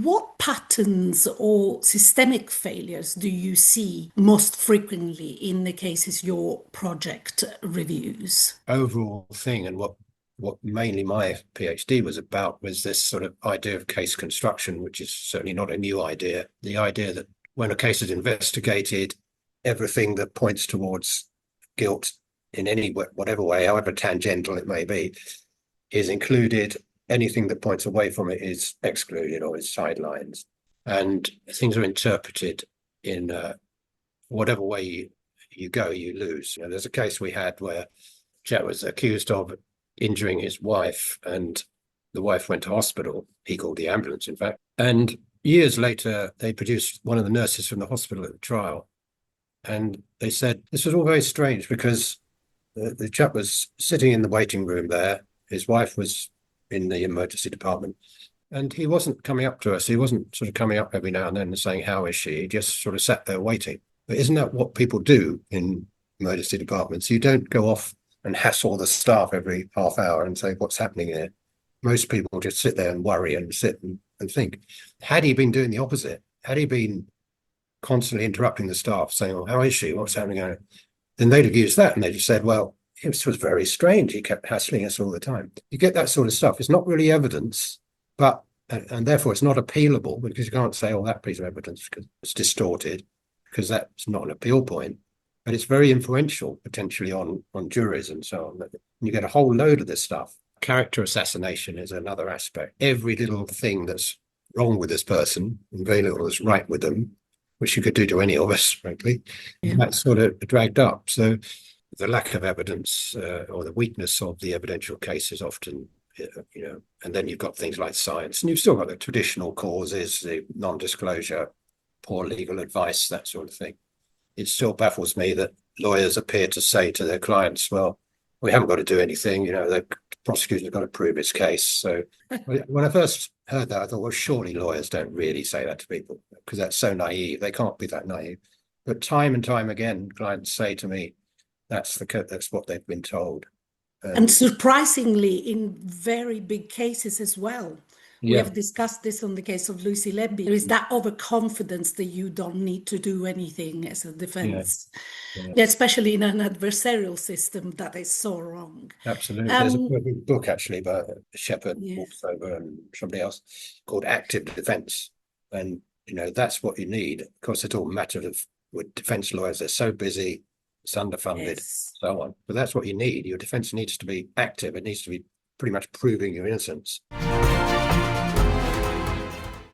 What patterns or systemic failures do you see most frequently in the cases your project reviews? Overall thing, and what mainly my PhD was about, was this sort of idea of case construction, which is certainly not a new idea. The idea that when a case is investigated, everything that points towards guilt in any whatever way, however tangential it may be, is included. Anything that points away from it is excluded or is sidelines. And things are interpreted in whatever way you go, you lose. There's a case we had where chap was accused of injuring his wife, and the wife went to hospital. He called the ambulance, in fact. And years later, they produced one of the nurses from the hospital at the trial. And they said this was all very strange because the chap was sitting in the waiting room there. His wife was in the emergency department. And he wasn't coming up to us. He wasn't sort of coming up every now and then and saying, "How is she?" He just sort of sat there waiting. But isn't that what people do in emergency departments? You don't go off and hassle the staff every half hour and say, "What's happening here?" Most people just sit there and worry and sit and think. Had he been doing the opposite, had he been constantly interrupting the staff, saying, "Oh, how is she? What's happening?" Then they'd have used that and they'd have said, "Well, this was very strange. He kept hassling us all the time." You get that sort of stuff. It's not really evidence, but and therefore it's not appealable because you can't say, "Oh, that piece of evidence because it's distorted," because that's not an appeal point. But it's very influential potentially on juries and so on. And you get a whole load of this stuff. Character assassination is another aspect. Every little thing that's wrong with this person and very little that's right with them, which you could do to any of us, frankly, Yeah. that's sort of dragged up. So the lack of evidence or the weakness of the evidential case is often, and then you've got things like science, and you've still got the traditional causes, the non-disclosure, poor legal advice, that sort of thing. It still baffles me that lawyers appear to say to their clients, "Well, we haven't got to do anything, the prosecution's got to prove its case." So when I first heard that, I thought, well, surely lawyers don't really say that to people because that's so naive. They can't be that naive. But time and time again, clients say to me, that's what they've been told. And surprisingly, in very big cases as well. We Yeah, have discussed this on the case of Lucy Lebby. There is that overconfidence that you don't need to do anything as a yeah, defense, yeah, yeah, especially in an adversarial system that is so wrong. absolutely. There's a Um, book actually by Shepherd, yeah, Wolfsover, and somebody else called Active Defense. And, that's what you need. Of course, it's all a matter of with defense lawyers, they're so busy, it's underfunded, yes. so on. But that's what you need. Your defense needs to be active. It needs to be pretty much proving your innocence.